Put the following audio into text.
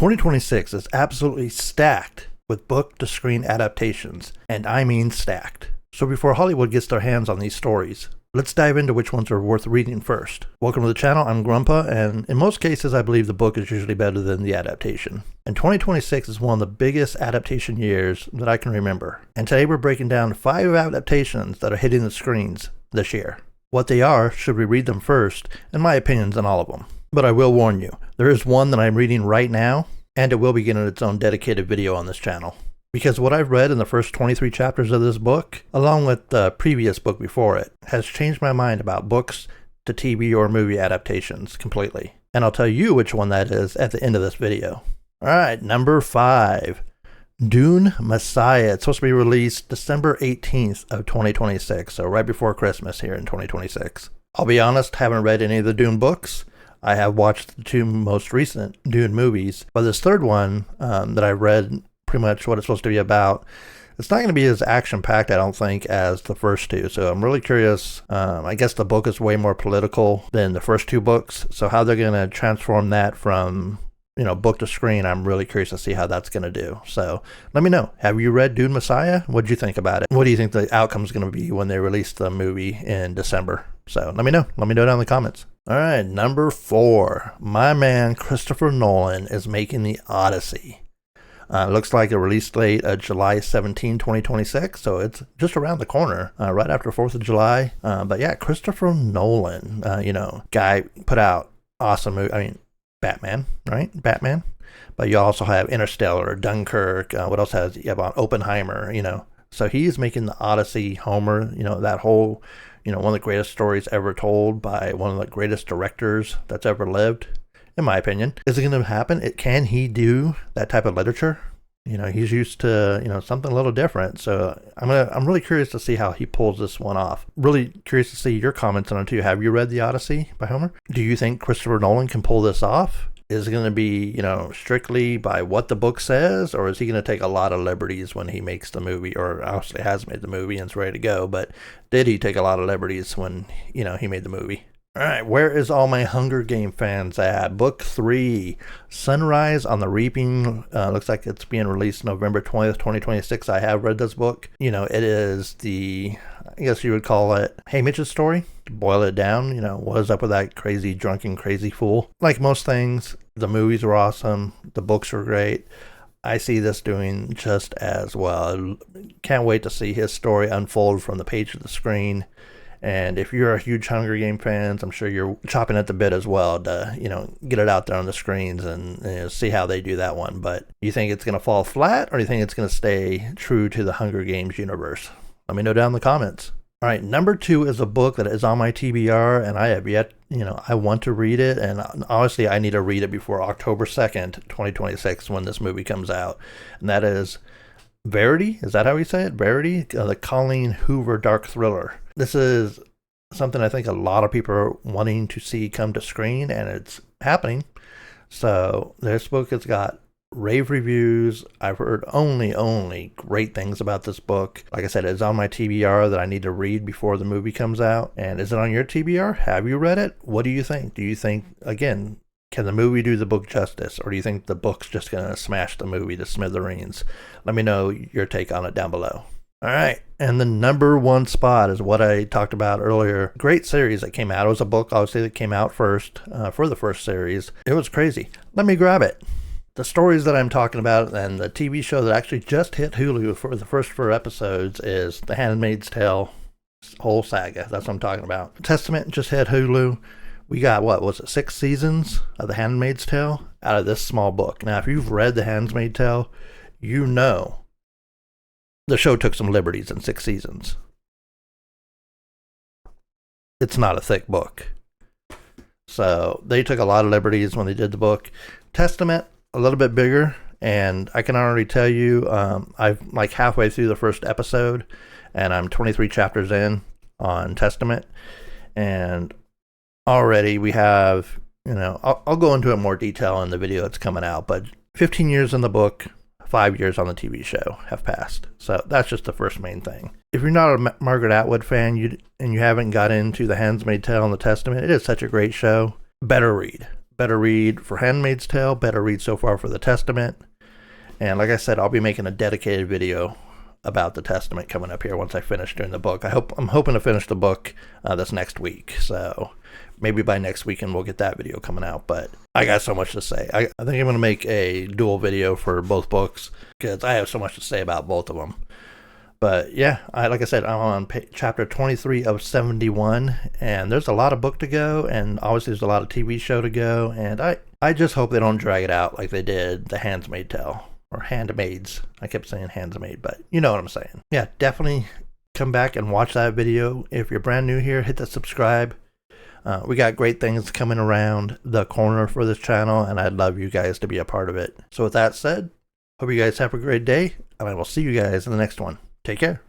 2026 is absolutely stacked with book-to-screen adaptations, and I mean stacked. So before Hollywood gets their hands on these stories, let's dive into which ones are worth reading first. Welcome to the channel, I'm Grumpa, and in most cases I believe the book is usually better than the adaptation. And 2026 is one of the biggest adaptation years that I can remember. And today we're breaking down 5 adaptations that are hitting the screens this year. What they are, should we read them first, and my opinions on all of them. But I will warn you, there is one that I'm reading right now, and it will be getting its own dedicated video on this channel. Because what I've read in the first 23 chapters of this book, along with the previous book before it, has changed my mind about books to TV or movie adaptations completely. And I'll tell you which one that is at the end of this video. Alright, number 5. Dune Messiah. It's supposed to be released December 18th of 2026, so right before Christmas here in 2026. I'll be honest, haven't read any of the Dune books. I have watched the 2 most recent Dune movies, but this third one that I read pretty much what it's supposed to be about, it's not going to be as action-packed, I don't think, as the first 2. So I'm really curious. I guess the book is way more political than the first 2 books, so how they're going to transform that from, book to screen, I'm really curious to see how that's going to do. So let me know. Have you read Dune Messiah? What did you think about it? What do you think the outcome is going to be when they release the movie in December? So let me know. Let me know down in the comments. All right, number 4. My man Christopher Nolan is making the Odyssey. Looks like a release date of July 17, 2026, so it's just around the corner, right after 4th of July. But yeah, Christopher Nolan, guy put out awesome movie. Batman, right? Batman. But you also have Interstellar, Dunkirk, what else has you have on Oppenheimer, So he's making the Odyssey, Homer, that whole, one of the greatest stories ever told by one of the greatest directors that's ever lived. In my opinion, is it going to happen? Can he do that type of literature? He's used to, something a little different. So I'm really curious to see how he pulls this one off. Really curious to see your comments on it too. Have you read the Odyssey by Homer? Do you think Christopher Nolan can pull this off? Is it going to be, strictly by what the book says, or is he going to take a lot of liberties when he makes the movie, or obviously has made the movie and it's ready to go, but did he take a lot of liberties when, he made the movie? All right, where is all my Hunger Game fans at? Book 3, Sunrise on the Reaping. Looks like it's being released November 20th, 2026. I have read this book. It is I guess you would call it Haymitch's story. To boil it down, what is up with that crazy, drunken, crazy fool? Like most things, the movies were awesome. The books were great. I see this doing just as well. Can't wait to see his story unfold from the page of the screen. And if you're a huge Hunger Game fans, I'm sure you're chopping at the bit as well to, get it out there on the screens and see how they do that one. But you think it's going to fall flat, or do you think it's going to stay true to the Hunger Games universe? Let me know down in the comments. All right, number 2 is a book that is on my TBR, and I have yet, I want to read it. And honestly, I need to read it before October 2nd, 2026, when this movie comes out. And that is Verity. Is that how we say it? Verity? The Colleen Hoover dark thriller. This is something I think a lot of people are wanting to see come to screen, and it's happening. So this book has got rave reviews. I've heard only great things about this book. Like I said, it's on my TBR that I need to read before the movie comes out. And is it on your TBR? Have you read it? What do you think? Do you think, again, can the movie do the book justice, or do you think the book's just going to smash the movie to smithereens? Let me know your take on it down below. All right, and the number 1 spot is what I talked about earlier. Great series that came out. It was a book, obviously, that came out first for the first series. It was crazy. Let me grab it. The stories that I'm talking about and the TV show that actually just hit Hulu for the first 4 episodes is The Handmaid's Tale whole saga. That's what I'm talking about. Testament just hit Hulu. We got, 6 seasons of The Handmaid's Tale out of this small book. Now, if you've read The Handmaid's Tale, you know the show took some liberties in 6 seasons. It's not a thick book. So they took a lot of liberties when they did the book. Testament, a little bit bigger, and I can already tell you, I'm like halfway through the first episode, and I'm 23 chapters in on Testament, and already we have, I'll go into it in more detail in the video that's coming out, but 15 years in the book, 5 years on the TV show have passed. So that's just the first main thing. If you're not a Margaret Atwood fan and you haven't got into The Handmaid's Tale and The Testament, it is such a great show. Better read. better read for Handmaid's Tale, better read so far for the Testament. And like I said, I'll be making a dedicated video about the Testament coming up here once I finish doing the book. I'm hoping to finish the book this next week. So maybe by next weekend we'll get that video coming out. But I got so much to say. I think I'm going to make a dual video for both books because I have so much to say about both of them. But yeah, like I said, I'm on chapter 23 of 71, and there's a lot of book to go, and obviously there's a lot of TV show to go, and I just hope they don't drag it out like they did The Handmaid's Tale, or Handmaids. I kept saying Handmaid, but you know what I'm saying. Yeah, definitely come back and watch that video. If you're brand new here, hit the subscribe. We got great things coming around the corner for this channel, and I'd love you guys to be a part of it. So with that said, hope you guys have a great day, and I will see you guys in the next one. Take care.